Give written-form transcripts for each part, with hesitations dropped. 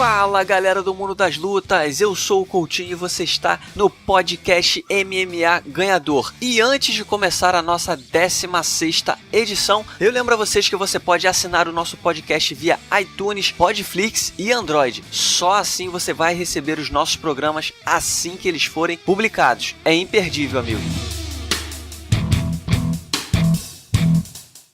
Fala galera do mundo das lutas, eu sou o Coutinho e você está no podcast MMA Ganhador. E antes de começar a nossa 16ª edição, eu lembro a vocês que você pode assinar o nosso podcast via iTunes, Podflix e Android. Só assim você vai receber os nossos programas assim que eles forem publicados. É imperdível, amigo.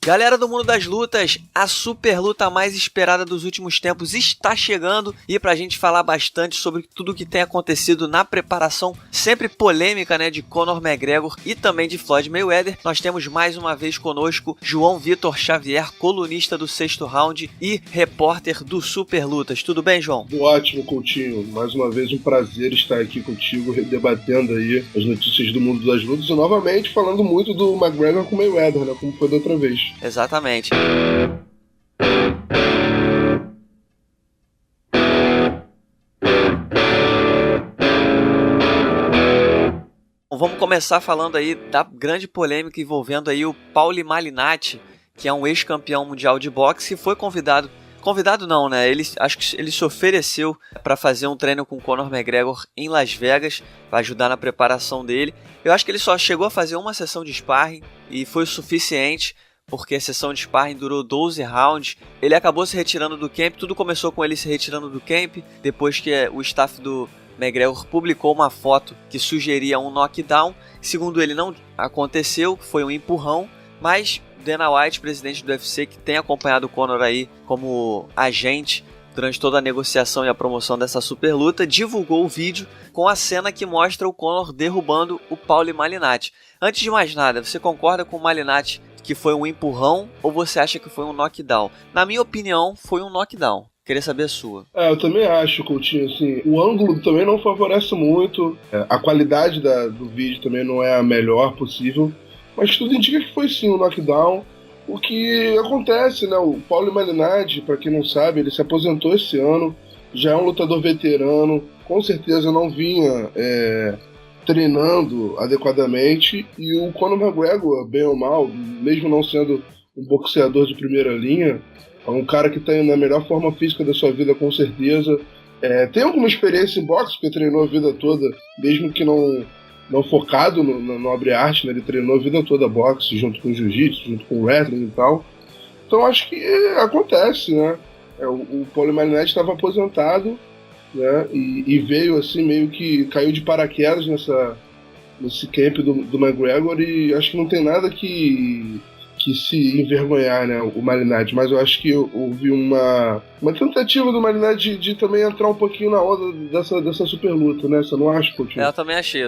Galera do mundo das lutas, a super luta mais esperada dos últimos tempos está chegando e pra gente falar bastante sobre tudo que tem acontecido na preparação sempre polêmica, de Conor McGregor e também de Floyd Mayweather, nós temos mais uma vez conosco João Vitor Xavier, colunista do Sexto Round e repórter do Super Lutas. Tudo bem, João? Ótimo, Coutinho. Mais uma vez um prazer estar aqui contigo, debatendo aí as notícias do mundo das lutas e novamente falando muito do McGregor com Mayweather, como foi da outra vez. Exatamente. Vamos começar falando aí da grande polêmica envolvendo aí o Paulie Malignaggi, que é um ex-campeão mundial de boxe, que foi convidado não, acho que ele se ofereceu para fazer um treino com o Conor McGregor em Las Vegas, para ajudar na preparação dele. Eu acho que ele só chegou a fazer uma sessão de sparring e foi o suficiente, porque a sessão de sparring durou 12 rounds. Ele acabou se retirando do camp, tudo começou com ele se retirando do camp, depois que o staff do McGregor publicou uma foto que sugeria um knockdown. Segundo ele, não aconteceu, foi um empurrão, mas Dana White, presidente do UFC, que tem acompanhado o Conor aí como agente durante toda a negociação e a promoção dessa super luta, divulgou o vídeo com a cena que mostra o Conor derrubando o Paulie Malignaggi. Antes de mais nada, você concorda com o Malignaggi que foi um empurrão ou você acha que foi um knockdown? Na minha opinião, foi um knockdown. Queria saber a sua. Eu também acho, Coutinho, assim, o ângulo também não favorece muito, a qualidade do vídeo também não é a melhor possível, mas tudo indica que foi sim um knockdown. O que acontece, o Paulie Malignaggi, para quem não sabe, ele se aposentou esse ano, já é um lutador veterano, com certeza não vinha treinando adequadamente, e o Conor McGregor, bem ou mal, mesmo não sendo um boxeador de primeira linha, é um cara que está na melhor forma física da sua vida, com certeza. Tem alguma experiência em boxe, porque treinou a vida toda, mesmo que não focado no nobre arte, ele treinou a vida toda boxe, junto com jiu-jitsu, junto com wrestling e tal. Então acho que acontece, o Paulie Malignaggi estava aposentado, e veio assim, meio que caiu de paraquedas nesse camp do McGregor, e acho que não tem nada que se envergonhar, o Malignaggi, mas eu acho que houve uma tentativa do Malignaggi de também entrar um pouquinho na onda dessa super luta, Você não acha, Coutinho? Eu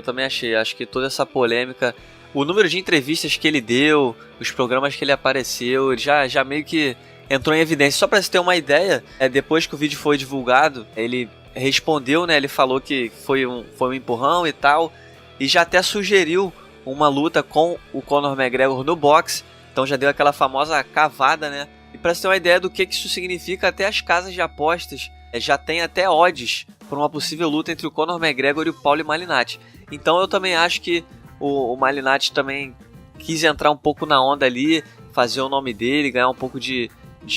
também achei, acho que toda essa polêmica, o número de entrevistas que ele deu, os programas que ele apareceu, ele já meio que entrou em evidência. Só pra você ter uma ideia, depois que o vídeo foi divulgado, ele respondeu, ele falou que foi um empurrão e tal, e já até sugeriu uma luta com o Conor McGregor no boxe. Então já deu aquela famosa cavada, E pra você ter uma ideia do que isso significa, até as casas de apostas já tem até odds por uma possível luta entre o Conor McGregor e o Paulie Malignaggi. Então eu também acho que o Malignaggi também quis entrar um pouco na onda ali, fazer o nome dele, ganhar um pouco de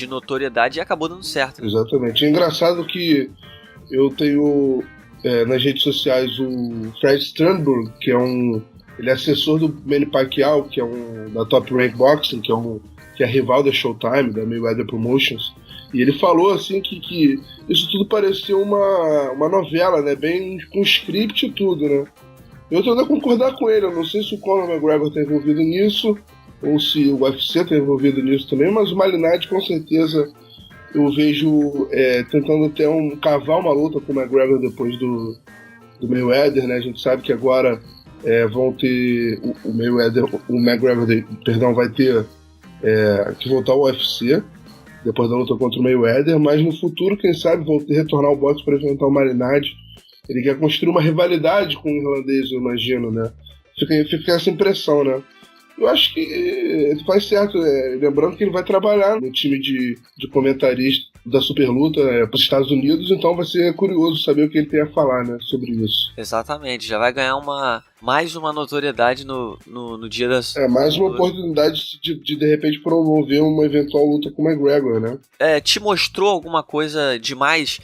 notoriedade, e acabou dando certo. Exatamente. É engraçado que eu tenho nas redes sociais o Fred Sternberg, que ele é assessor do Manny Pacquiao, que é da Top Rank Boxing, que é rival da Showtime, da Mayweather Promotions. E ele falou assim que isso tudo parecia uma novela, bem com script e tudo, Eu tô a concordar com ele. Eu não sei se o Conor McGregor está envolvido nisso ou se o UFC está envolvido nisso também, mas o Malignaggi com certeza eu vejo tentando até cavar uma luta com o McGregor depois do Mayweather, A gente sabe que agora vão ter o McGregor, vai ter que voltar ao UFC depois da luta contra o Mayweather, mas no futuro, quem sabe, vão retornar ao boxe para enfrentar o Malignaggi. Ele quer construir uma rivalidade com o irlandês, eu imagino, Fica essa impressão, Eu acho que faz certo, lembrando que ele vai trabalhar no time de comentarista da Super Luta para os Estados Unidos, então vai ser curioso saber o que ele tem a falar sobre isso. Exatamente, já vai ganhar mais uma notoriedade no dia das... mais uma oportunidade de repente promover uma eventual luta com o McGregor, te mostrou alguma coisa demais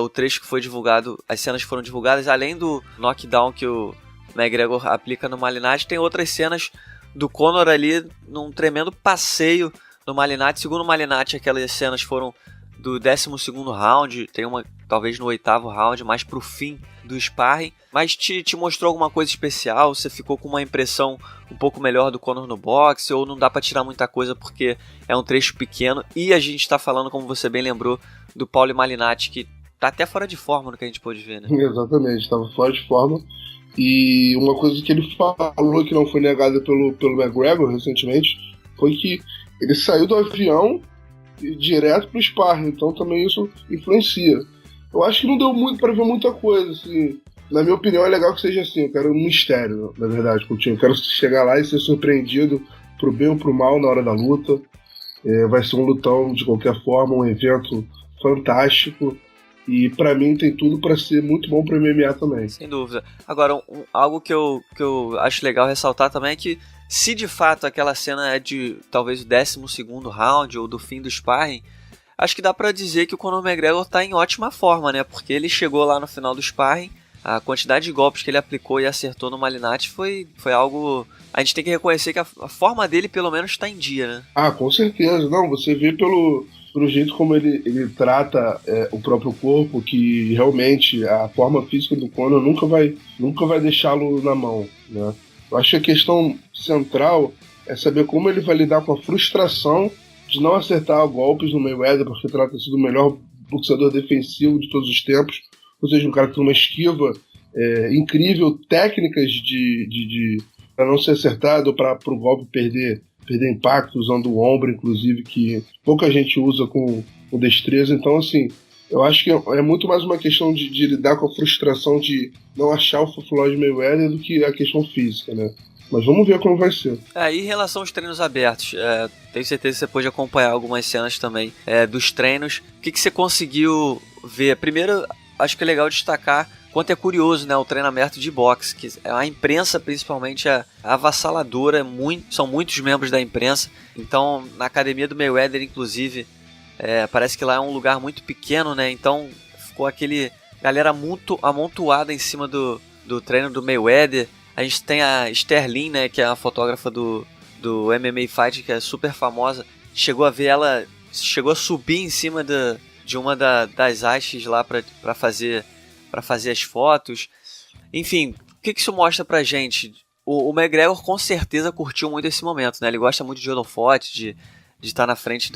o trecho que foi divulgado, as cenas que foram divulgadas, além do knockdown que o McGregor aplica no Malinati, tem outras cenas do Conor ali num tremendo passeio no Malinati. Segundo o Malinati, aquelas cenas foram do 12º round, tem uma talvez no 8º round, mais pro fim do sparring, mas te mostrou alguma coisa especial? Você ficou com uma impressão um pouco melhor do Conor no boxe, ou não dá pra tirar muita coisa porque é um trecho pequeno? E a gente tá falando, como você bem lembrou, do Paulo Malignaggi, que tá até fora de forma no que a gente pôde ver, né? Exatamente, estava fora de forma. E uma coisa que ele falou que não foi negada pelo McGregor recentemente foi que ele saiu do avião direto pro sparring, então também isso influencia. Eu acho que não deu muito para ver muita coisa, assim. Na minha opinião é legal que seja assim, eu quero um mistério, na verdade, Coutinho. Eu quero chegar lá e ser surpreendido pro bem ou pro mal na hora da luta. Vai ser um lutão de qualquer forma, um evento fantástico. E pra mim tem tudo pra ser muito bom pro MMA também. Sem dúvida. Agora, algo que eu acho legal ressaltar também é que se de fato aquela cena é de talvez o 12º round ou do fim do sparring, acho que dá pra dizer que o Conor McGregor tá em ótima forma, né? Porque ele chegou lá no final do sparring, a quantidade de golpes que ele aplicou e acertou no Malignaggi foi algo... A gente tem que reconhecer que a forma dele pelo menos tá em dia, né? Ah, com certeza. Não, você vê pelo jeito como ele trata o próprio corpo, que realmente a forma física do Conor nunca vai deixá-lo na mão, né? Eu acho que a questão central é saber como ele vai lidar com a frustração de não acertar golpes no Mayweather, porque trata-se do melhor boxeador defensivo de todos os tempos, ou seja, um cara que tem uma esquiva incrível, técnicas para não ser acertado, para o golpe perder impacto, usando o ombro, inclusive, que pouca gente usa com destreza. Então, assim, eu acho que é muito mais uma questão de lidar com a frustração de não achar o Floyd Mayweather do que a questão física, né? Mas vamos ver como vai ser. E em relação aos treinos abertos, tenho certeza que você pôde acompanhar algumas cenas também dos treinos. O que você conseguiu ver? Primeiro, acho que é legal destacar quanto é curioso, né, o treinamento de boxe, que a imprensa principalmente é avassaladora, são muitos membros da imprensa. Então, na academia do Mayweather, inclusive, parece que lá é um lugar muito pequeno, né? Então ficou aquele galera muito amontoada em cima do treino do Mayweather. A gente tem a Sterling, né, que é a fotógrafa do MMA Fight, que é super famosa. Chegou a subir em cima de uma das hastes lá para fazer as fotos. Enfim, o que isso mostra pra gente? O McGregor com certeza curtiu muito esse momento, né? Ele gosta muito de holofote, de estar na frente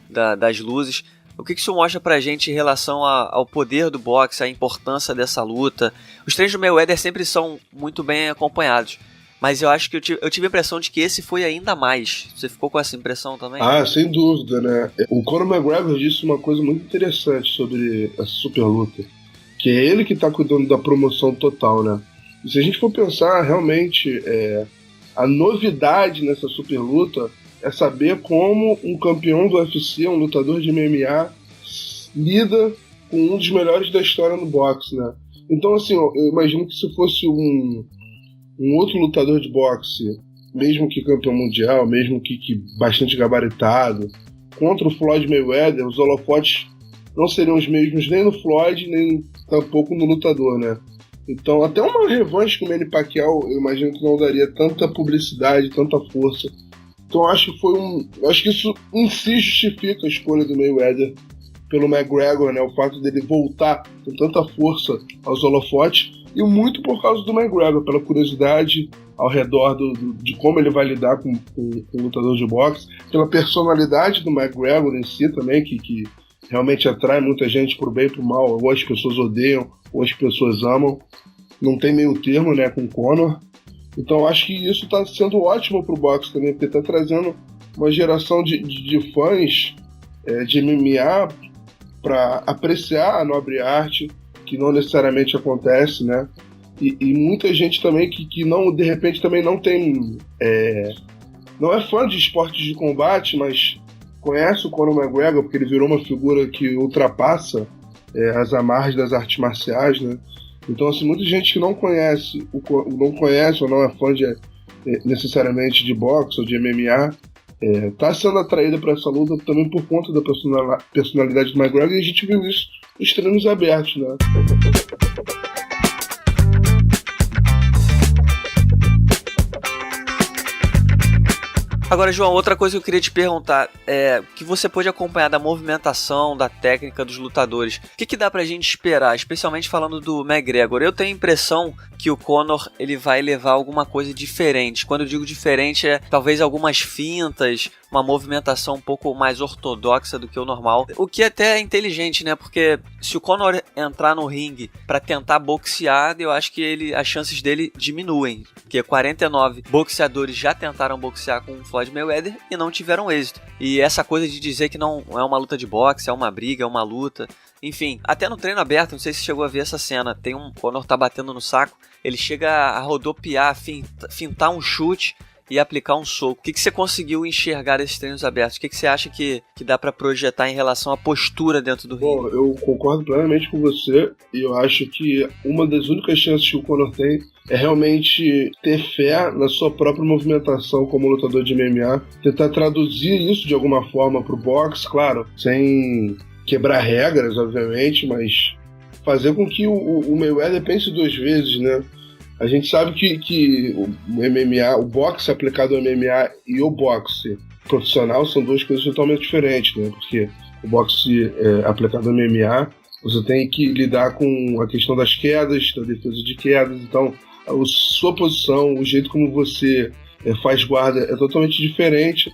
das luzes. O que isso mostra pra gente em relação ao poder do boxe, a importância dessa luta? Os treinos do Mayweather sempre são muito bem acompanhados, mas eu acho que eu tive a impressão de que esse foi ainda mais. Você ficou com essa impressão também? Ah, sem dúvida, né? O Conor McGregor disse uma coisa muito interessante sobre essa super luta, que é ele que está cuidando da promoção total, né? E se a gente for pensar, realmente, a novidade nessa super luta é saber como um campeão do UFC, um lutador de MMA, lida com um dos melhores da história no boxe, né? Então, assim, eu imagino que se fosse um outro lutador de boxe, mesmo que campeão mundial, mesmo que bastante gabaritado, contra o Floyd Mayweather, os holofotes não seriam os mesmos nem no Floyd, nem tampouco no lutador, né? Então, até uma revanche com o Manny Pacquiao, eu imagino que não daria tanta publicidade, tanta força. Então, acho que isso em si justifica a escolha do Mayweather pelo McGregor, né? O fato dele voltar com tanta força aos holofotes, e muito por causa do McGregor, pela curiosidade ao redor de como ele vai lidar com o lutador de boxe, pela personalidade do McGregor em si também, que realmente atrai muita gente pro bem e pro mal. Ou as pessoas odeiam, ou as pessoas amam. Não tem meio termo, né, com o Conor. Então acho que isso está sendo ótimo pro boxe também, porque está trazendo uma geração de fãs de MMA para apreciar a nobre arte, que não necessariamente acontece, né? E muita gente também que não, de repente também não tem... não é fã de esportes de combate, mas conhece o Conor McGregor porque ele virou uma figura que ultrapassa as amarras das artes marciais, né? Então, assim, muita gente que não conhece ou não é fã necessariamente de boxe ou de MMA, tá sendo atraída para essa luta também por conta da personalidade do McGregor, e a gente viu isso nos treinos abertos, né? Agora, João, outra coisa que eu queria te perguntar é que você pôde acompanhar da movimentação, da técnica dos lutadores. O que dá pra gente esperar, especialmente falando do McGregor? Eu tenho a impressão que o Conor ele vai levar alguma coisa diferente. Quando eu digo diferente, é talvez algumas fintas, uma movimentação um pouco mais ortodoxa do que o normal. O que até é inteligente, né? Porque se o Conor entrar no ringue pra tentar boxear, eu acho que as chances dele diminuem. Porque 49 boxeadores já tentaram boxear com o Floyd Mayweather e não tiveram êxito. E essa coisa de dizer que não é uma luta de boxe, é uma briga, é uma luta. Enfim, até no treino aberto, não sei se você chegou a ver essa cena, tem um Conor tá batendo no saco, ele chega a rodopiar, fintar um chute e aplicar um soco. O que você conseguiu enxergar desses treinos abertos? O que você acha que dá pra projetar em relação à postura dentro do ringue? Bom, eu concordo plenamente com você, e eu acho que uma das únicas chances que o Conor tem é realmente ter fé na sua própria movimentação como lutador de MMA, tentar traduzir isso de alguma forma pro boxe, claro, sem quebrar regras, obviamente, mas fazer com que o Mayweather pense duas vezes, né? A gente sabe que o MMA, o boxe aplicado ao MMA e o boxe profissional são duas coisas totalmente diferentes, né? Porque o boxe aplicado ao MMA, você tem que lidar com a questão das quedas, da defesa de quedas, então a sua posição, o jeito como você faz guarda é totalmente diferente.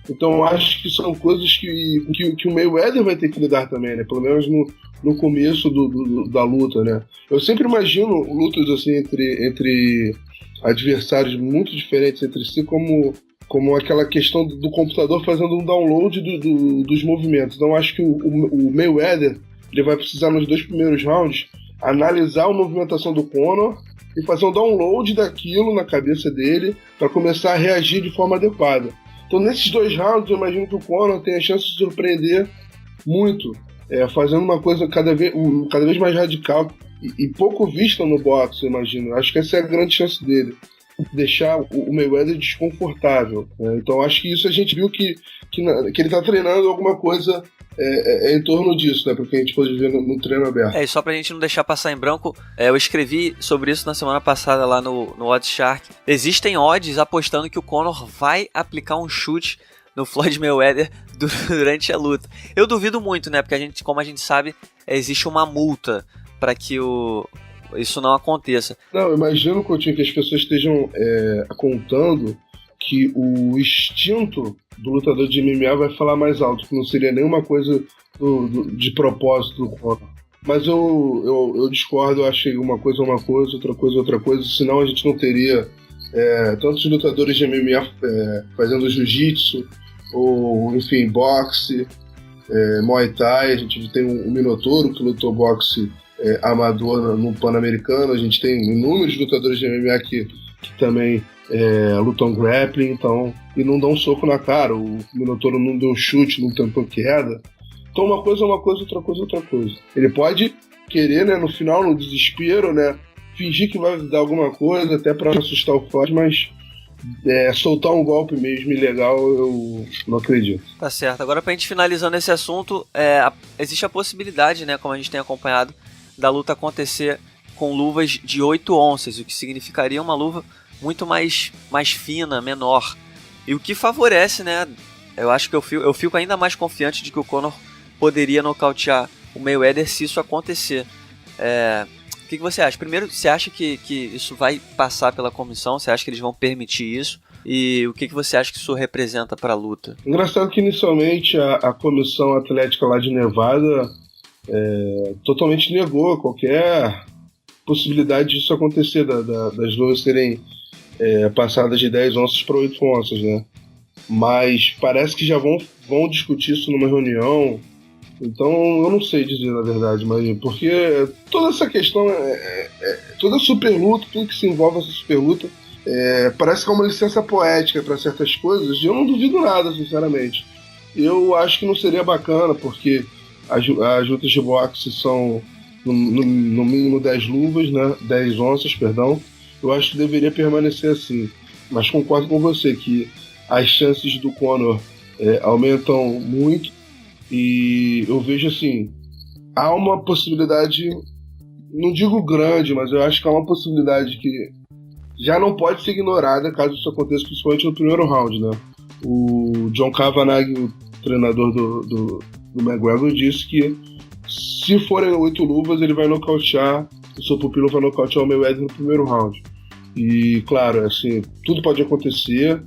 Então eu acho que são coisas que o Mayweather vai ter que lidar também, né? Pelo menos no começo da luta, né? Eu sempre imagino lutas assim entre adversários muito diferentes entre si, como aquela questão do computador fazendo um download dos movimentos. Então eu acho que o Mayweather ele vai precisar nos 2 primeiros rounds analisar a movimentação do Conor e fazer um download daquilo na cabeça dele para começar a reagir de forma adequada. Então nesses 2 rounds eu imagino que o Conor tem a chance de surpreender muito, fazendo uma coisa cada vez mais radical e pouco vista no boxe, eu imagino. Acho que essa é a grande chance dele, deixar o Mayweather desconfortável. Então acho que isso a gente viu que ele está treinando alguma coisa em torno disso, né? Porque a gente pode ver no treino aberto. E só pra gente não deixar passar em branco, eu escrevi sobre isso na semana passada lá no Odds Shark. Existem odds apostando que o Conor vai aplicar um chute no Floyd Mayweather durante a luta. Eu duvido muito, né? Porque como a gente sabe, existe uma multa para que isso não aconteça. Não, eu imagino, Coutinho, que as pessoas estejam contando que o instinto do lutador de MMA vai falar mais alto, que não seria nenhuma coisa de propósito do Conor. Mas eu discordo, eu achei uma coisa, outra coisa, senão a gente não teria tantos lutadores de MMA fazendo jiu-jitsu, ou enfim, boxe, Muay Thai. A gente tem um Minotauro que lutou boxe amador no Pan-Americano, a gente tem inúmeros lutadores de MMA que também lutam grappling, então, e não dão um soco na cara. O Minotauro não deu chute, não tentou queda. Então uma coisa é uma coisa, outra coisa. Ele pode querer, né, no final, no desespero, né, fingir que vai dar alguma coisa até para assustar o Floyd, mas soltar um golpe mesmo ilegal eu não acredito. Tá certo. Agora, pra gente finalizando esse assunto, existe a possibilidade, né, como a gente tem acompanhado, da luta acontecer com luvas de 8 onças, o que significaria uma luva muito mais fina, menor. E o que favorece, né? Eu acho que eu fico ainda mais confiante de que o Conor poderia nocautear o Mayweather se isso acontecer. O que você acha? Primeiro, você acha que isso vai passar pela comissão? Você acha que eles vão permitir isso? E o que você acha que isso representa para a luta? Engraçado que inicialmente a comissão atlética lá de Nevada totalmente negou qualquer possibilidade disso acontecer, das luvas serem passadas de 10 onças para 8 onças, né? Mas parece que já vão discutir isso numa reunião. Então eu não sei dizer na verdade, mas porque toda essa questão toda super luta, tudo que se envolve essa super luta parece que é uma licença poética para certas coisas, e eu não duvido nada, sinceramente. Eu acho que não seria bacana, porque as lutas de boxe são no mínimo 10 luvas, né? 10 onças, perdão. Eu acho que deveria permanecer assim. Mas concordo com você que as chances do Conor aumentam muito. E eu vejo assim, há uma possibilidade, não digo grande, mas eu acho que há uma possibilidade que já não pode ser ignorada caso isso aconteça, principalmente no primeiro round, né? O John Kavanagh, o treinador do McGregor, disse que se forem 8 luvas, ele vai nocautear, o seu pupilo vai nocautear o Mayweather no primeiro round. E, claro, assim, tudo pode acontecer.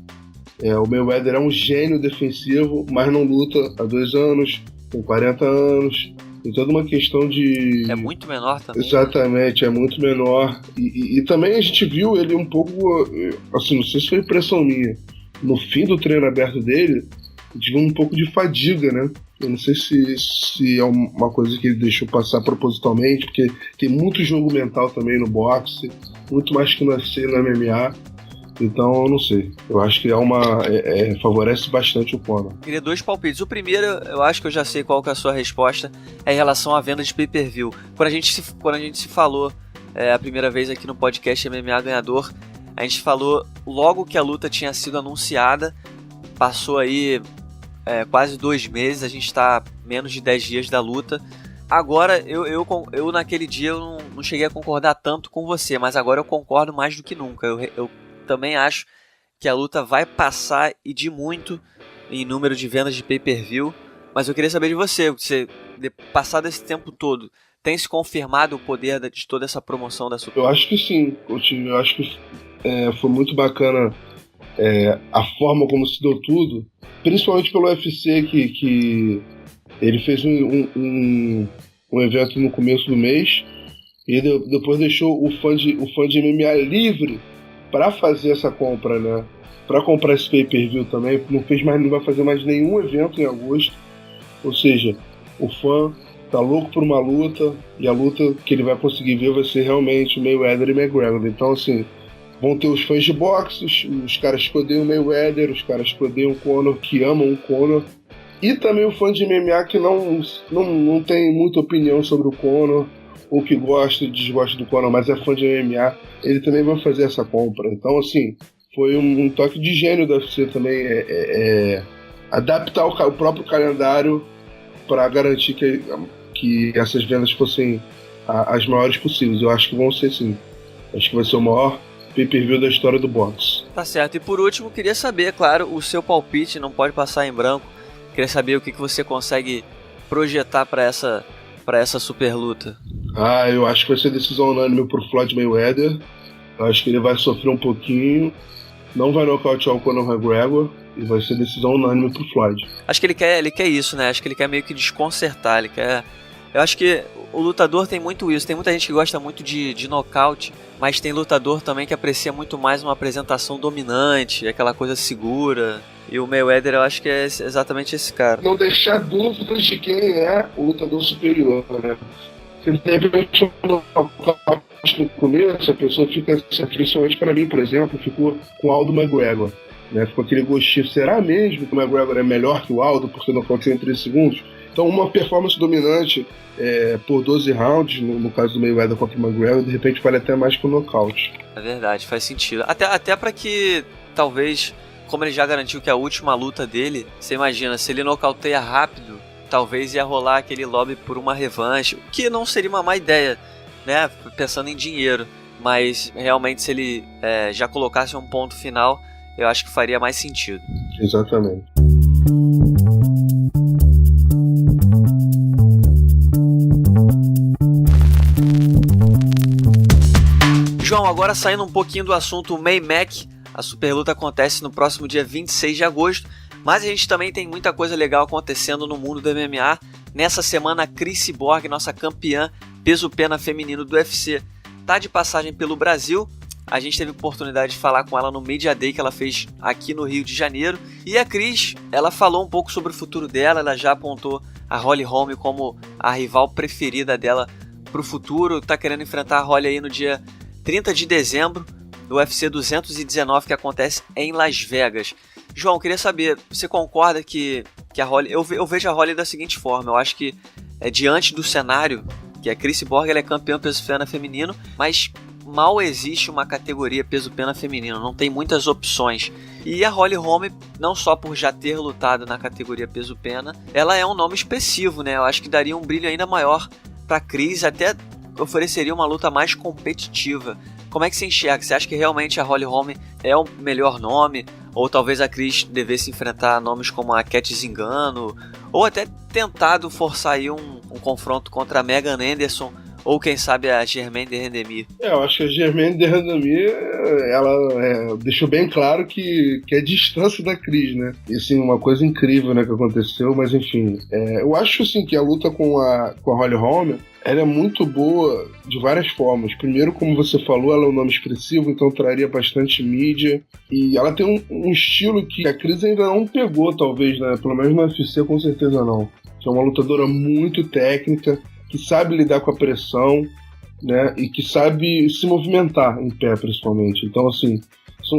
O Mayweather é um gênio defensivo, mas não luta há 2 anos, com 40 anos. Tem toda uma questão de... É muito menor também. Exatamente, é muito menor. E também a gente viu ele um pouco, assim, não sei se foi impressão minha, no fim do treino aberto dele, a gente viu um pouco de fadiga, né? Eu não sei se é uma coisa que ele deixou passar propositalmente, porque tem muito jogo mental também no boxe, muito mais que no UFC, no MMA. Então, eu não sei. Eu acho que favorece bastante o Conor. Queria 2 palpites. O primeiro, eu acho que eu já sei qual que é a sua resposta, é em relação à venda de pay-per-view. Quando a gente se falou a primeira vez aqui no podcast MMA Ganhador, a gente falou logo que a luta tinha sido anunciada, passou aí quase 2 meses, a gente está menos de 10 dias da luta. Agora, eu naquele dia eu não cheguei a concordar tanto com você, mas agora eu concordo mais do que nunca. Eu também acho que a luta vai passar e de muito em número de vendas de pay-per-view, mas eu queria saber de você, passado esse tempo todo, tem se confirmado o poder de toda essa promoção da Super? Eu acho que sim, Coutinho. Eu acho que foi muito bacana a forma como se deu tudo, principalmente pelo UFC, que ele fez um evento no começo do mês e depois deixou o fã de MMA livre para fazer essa compra, né? Para comprar esse pay-per-view também. Não vai fazer mais nenhum evento em agosto. Ou seja, o fã tá louco por uma luta, e a luta que ele vai conseguir ver vai ser realmente o Mayweather e McGregor. Então, assim, vão ter os fãs de boxe, os caras que odeiam o Mayweather, os caras que odeiam o Conor, que amam o Conor, e também o fã de MMA que não tem muita opinião sobre o Conor, ou que gosta e desgosta do Conor, mas é fã de MMA, ele também vai fazer essa compra. Então, assim, foi um toque de gênio da UFC também, adaptar o próprio calendário para garantir que essas vendas fossem as maiores possíveis. Eu acho que vão ser, sim. Acho que vai ser o maior pay-per-view da história do boxe. Tá certo. E por último, queria saber, claro, o seu palpite, não pode passar em branco. Queria saber o que você consegue projetar para essa super luta. Eu acho que vai ser decisão unânime pro Floyd Mayweather. Eu acho que ele vai sofrer um pouquinho, não vai nocautear o Conor McGregor, e vai ser decisão unânime pro Floyd. Acho que ele quer isso, né? Acho que ele quer meio que desconcertar, ele quer... Eu acho que o lutador tem muito isso. Tem muita gente que gosta muito de nocaute, mas tem lutador também que aprecia muito mais uma apresentação dominante, aquela coisa segura. E o Mayweather, eu acho que é exatamente esse cara. Não deixar dúvidas de quem é o lutador superior, né? Se de repente no começo, a pessoa fica, principalmente para mim, por exemplo, ficou com o Aldo McGregor, né? Ficou aquele gostinho, será mesmo que o McGregor é melhor que o Aldo porque nocauteou em 3 segundos? Então, uma performance dominante por 12 rounds, no caso do Mayweather contra o McGregor, de repente vale até mais que o nocaute. É verdade, faz sentido. Até para que, talvez, como ele já garantiu que é a última luta dele, você imagina, se ele nocauteia rápido, talvez ia rolar aquele lobby por uma revanche, o que não seria uma má ideia, né? Pensando em dinheiro. Mas, realmente, se ele já colocasse um ponto final, eu acho que faria mais sentido. Exatamente. João, agora saindo um pouquinho do assunto May-Mac, a superluta acontece no próximo dia 26 de agosto, mas a gente também tem muita coisa legal acontecendo no mundo do MMA. Nessa semana, a Cris Cyborg, nossa campeã peso-pena feminino do UFC, tá de passagem pelo Brasil. A gente teve a oportunidade de falar com ela no Media Day que ela fez aqui no Rio de Janeiro. E a Cris, ela falou um pouco sobre o futuro dela, ela já apontou a Holly Holm como a rival preferida dela pro futuro. Tá querendo enfrentar a Holly aí no dia 30 de dezembro, do UFC 219, que acontece em Las Vegas. João, queria saber, você concorda que a Holly... Eu vejo a Holly da seguinte forma, eu acho que diante do cenário, que a Cris Cyborg ela é campeã peso-pena feminino, mas mal existe uma categoria peso-pena feminino, não tem muitas opções. E a Holly Holm, não só por já ter lutado na categoria peso-pena, ela é um nome expressivo, né? Eu acho que daria um brilho ainda maior pra Cris, até ofereceria uma luta mais competitiva. Como é que você enxerga? Você acha que realmente a Holly Holm é o melhor nome? Ou talvez a Cris devesse enfrentar nomes como a Cat Zingano? Ou até tentado forçar aí um confronto contra a Megan Anderson? Ou quem sabe a Germaine de Randamie? Eu acho que a Germaine de Randamie, ela deixou bem claro que é distância da Cris, né? E assim, uma coisa incrível, né, que aconteceu, mas enfim. Eu acho assim que a luta com a Holly Holm, ela é muito boa de várias formas. Primeiro, como você falou, ela é um nome expressivo, então traria bastante mídia. E ela tem um estilo que a Cris ainda não pegou, talvez, né? Pelo menos no UFC, com certeza não. Que é uma lutadora muito técnica, que sabe lidar com a pressão, né? E que sabe se movimentar em pé, principalmente. Então, assim,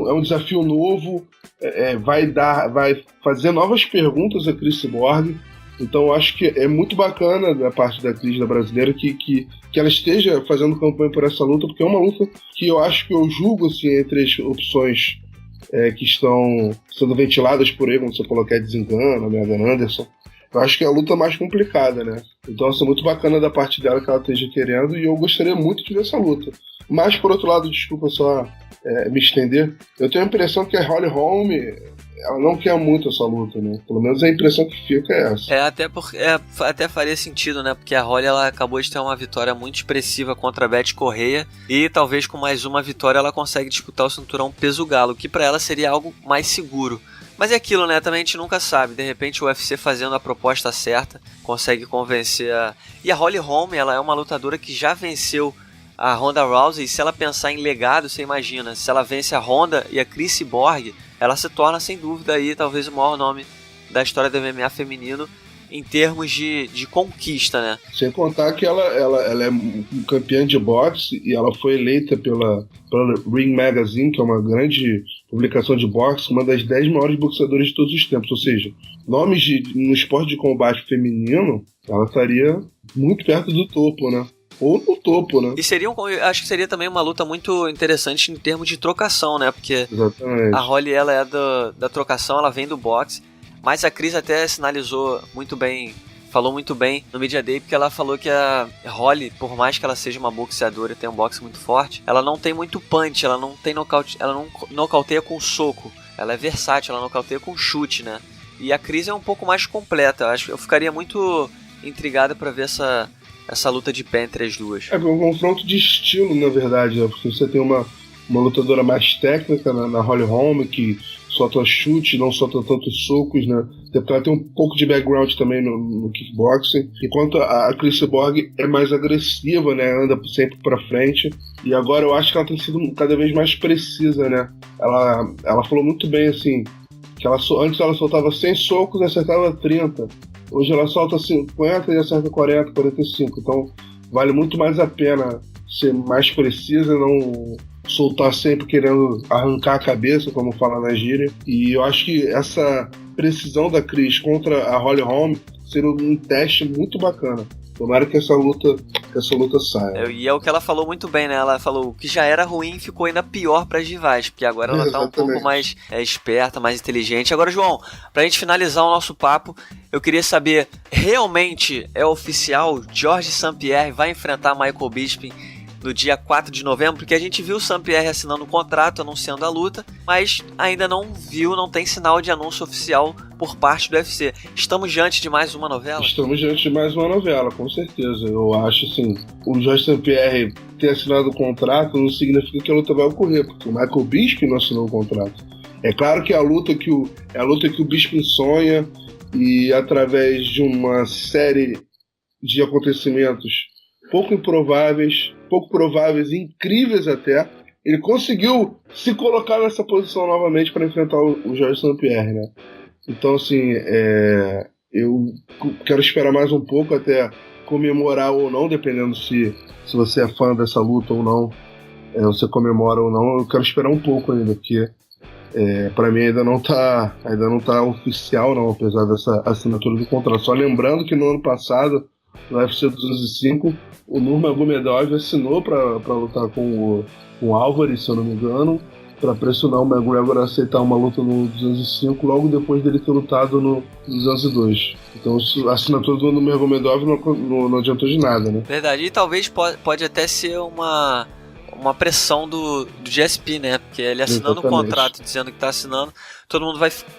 é um desafio novo, vai fazer novas perguntas a Cris Cyborg. Então eu acho que é muito bacana da parte da Cris, da brasileira, que ela esteja fazendo campanha por essa luta, porque é uma luta que eu julgo assim, entre as opções que estão sendo ventiladas por ele, como você falou, que é Desengano, a Megan Anderson. Eu acho que é a luta mais complicada, né? Então, assim, é muito bacana da parte dela que ela esteja querendo, e eu gostaria muito de ver essa luta. Mas, por outro lado, desculpa só me estender, eu tenho a impressão que a Holly Holm, ela não quer muito essa luta, né? Pelo menos a impressão que fica é essa. Até faria sentido, né? Porque a Holly, ela acabou de ter uma vitória muito expressiva contra a Betty Correia, e talvez com mais uma vitória ela consegue disputar o cinturão peso galo, que pra ela seria algo mais seguro. Mas é aquilo, né? Também a gente nunca sabe. De repente o UFC fazendo a proposta certa consegue convencer a... E a Holly Holm, ela é uma lutadora que já venceu a Ronda Rousey. E se ela pensar em legado, você imagina, se ela vence a Ronda e a Cris Cyborg, ela se torna sem dúvida aí talvez o maior nome da história do MMA feminino em termos de conquista, né? Sem contar que ela é campeã de boxe e ela foi eleita pela Ring Magazine, que é uma grande publicação de boxe, uma das 10 maiores boxeadoras de todos os tempos. Ou seja, nomes no esporte de combate feminino, ela estaria muito perto do topo, né? Ou no topo, né? E acho que seria também uma luta muito interessante em termos de trocação, né? Porque exatamente. A Holly, ela é da trocação, ela vem do boxe. Mas a Cris até sinalizou muito bem, falou muito bem no Media Day, porque ela falou que a Holly, por mais que ela seja uma boxeadora e tenha um boxe muito forte, ela não tem muito punch, ela não nocauteia com soco, ela é versátil, ela nocauteia com chute, né? E a Cris é um pouco mais completa, eu ficaria muito intrigado para ver essa luta de pé entre as duas. É um confronto de estilo, na verdade, né? Porque você tem uma lutadora mais técnica na Holly Holm, que solta chute, não solta tantos socos, né? Porque ela tem um pouco de background também no kickboxing. Enquanto a Cris Cyborg é mais agressiva, né? Anda sempre pra frente. E agora eu acho que ela tem sido cada vez mais precisa, né? Ela falou muito bem, assim, que antes ela soltava 100 socos e acertava 30. Hoje ela solta 50 e acerta 40, 45. Então vale muito mais a pena ser mais precisa, não soltar sempre querendo arrancar a cabeça, como fala na gíria. E eu acho que essa precisão da Cris contra a Holly Holm seria um teste muito bacana. Tomara que essa luta saia. E é o que ela falou muito bem, né? Ela falou que já era ruim ficou ainda pior para as rivais, porque agora ela tá um pouco mais esperta, mais inteligente. Agora, João, pra gente finalizar o nosso papo, eu queria saber, realmente é oficial, Georges St-Pierre vai enfrentar Michael Bisping no dia 4 de novembro, porque a gente viu o St-Pierre assinando um contrato, anunciando a luta, mas ainda não tem sinal de anúncio oficial por parte do UFC. Estamos diante de mais uma novela? Estamos diante de mais uma novela, com certeza. Eu acho, assim, o Georges St-Pierre ter assinado o contrato não significa que a luta vai ocorrer, porque o Michael Bisping não assinou o contrato. É claro que é a luta que o Bisping sonha, e através de uma série de acontecimentos pouco prováveis e incríveis até, ele conseguiu se colocar nessa posição novamente para enfrentar o Georges St-Pierre, né? Então, assim, eu quero esperar mais um pouco até comemorar ou não, dependendo se você é fã dessa luta ou não, você comemora ou não. Eu quero esperar um pouco ainda, porque para mim ainda não tá oficial, não, apesar dessa assinatura do contrato. Só lembrando que no ano passado no UFC 205. O Nurmagomedov assinou para lutar com o Álvares, se eu não me engano, para pressionar o McGregor a aceitar uma luta no 205 logo depois dele ter lutado no 202. Então a assinatura do Nurmagomedov não adiantou de nada, né? Verdade, e talvez pode até ser uma pressão do GSP, né? Porque ele assinando um contrato dizendo que tá assinando,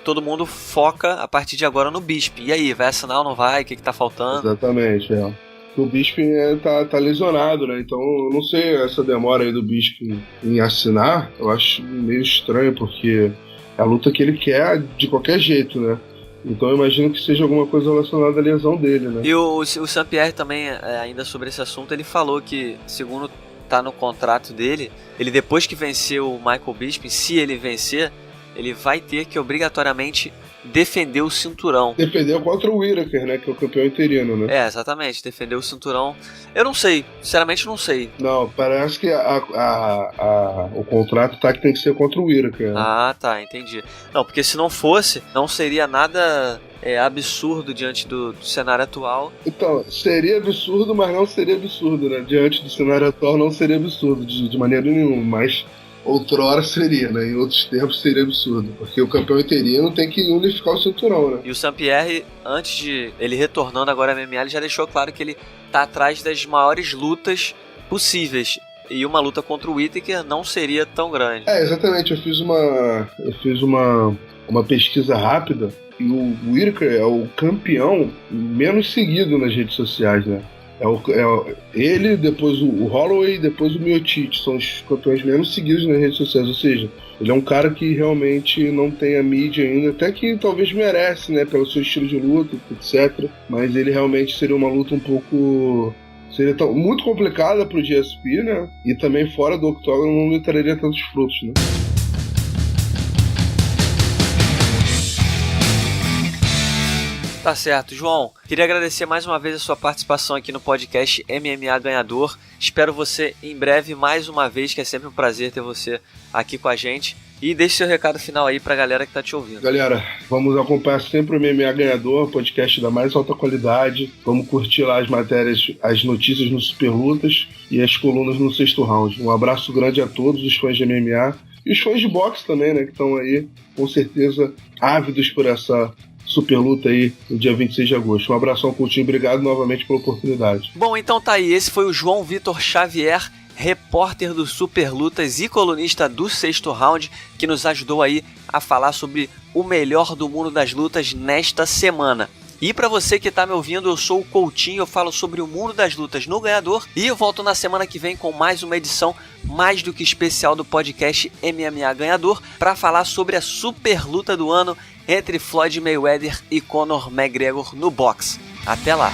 todo mundo foca a partir de agora no Bisping. E aí, vai assinar ou não vai? O que tá faltando? Exatamente, O Bisping tá lesionado, né? Então eu não sei essa demora aí do Bisping em assinar, eu acho meio estranho, porque é a luta que ele quer de qualquer jeito, né? Então eu imagino que seja alguma coisa relacionada à lesão dele, né? E o Saint-Pierre também, ainda sobre esse assunto, ele falou que, segundo tá no contrato dele, ele depois que vencer o Michael Bisping, se ele vencer, ele vai ter que obrigatoriamente defender o cinturão. Defendeu contra o Whittaker, né? Que é o campeão interino, né? Exatamente, defender o cinturão. Eu não sei, sinceramente não sei. Não, parece que o contrato tá que tem que ser contra o Whittaker. Né? Ah, tá, entendi. Não, porque se não fosse, não seria nada absurdo diante do cenário atual. Então, seria absurdo, mas não seria absurdo, né? Diante do cenário atual não seria absurdo, de maneira nenhuma, mas outrora seria, né? Em outros tempos seria absurdo. Porque o campeão interino tem que unificar o cinturão, né? E o Saint-Pierre, antes de ele retornando agora ao MMA, ele já deixou claro que ele tá atrás das maiores lutas possíveis. E uma luta contra o Whittaker não seria tão grande. Exatamente. Eu fiz uma pesquisa rápida e o Whittaker é o campeão menos seguido nas redes sociais, né? Ele, depois o Holloway e depois o Miocic são os campeões menos seguidos nas redes sociais, ou seja, ele é um cara que realmente não tem a mídia ainda, até que talvez merece, né, pelo seu estilo de luta, etc, mas ele realmente seria uma luta um pouco... seria muito complicada pro GSP, né, e também fora do octógono não lhe traria tantos frutos, né. Tá certo, João. Queria agradecer mais uma vez a sua participação aqui no podcast MMA Ganhador. Espero você em breve mais uma vez, que é sempre um prazer ter você aqui com a gente. E deixe seu recado final aí pra galera que tá te ouvindo. Galera, vamos acompanhar sempre o MMA Ganhador, podcast da mais alta qualidade. Vamos curtir lá as matérias, as notícias no Super Lutas e as colunas no Sexto Round. Um abraço grande a todos os fãs de MMA e os fãs de boxe também, né, que estão aí, com certeza, ávidos por essa super luta aí no dia 26 de agosto. Um abração, Coutinho. Obrigado novamente pela oportunidade. Bom, então tá aí. Esse foi o João Vitor Xavier, repórter do Super Lutas e colunista do Sexto Round, que nos ajudou aí a falar sobre o melhor do mundo das lutas nesta semana. E para você que tá me ouvindo, eu sou o Coutinho, eu falo sobre o mundo das lutas no Ganhador e eu volto na semana que vem com mais uma edição mais do que especial do podcast MMA Ganhador para falar sobre a super luta do ano entre Floyd Mayweather e Conor McGregor no boxe. Até lá!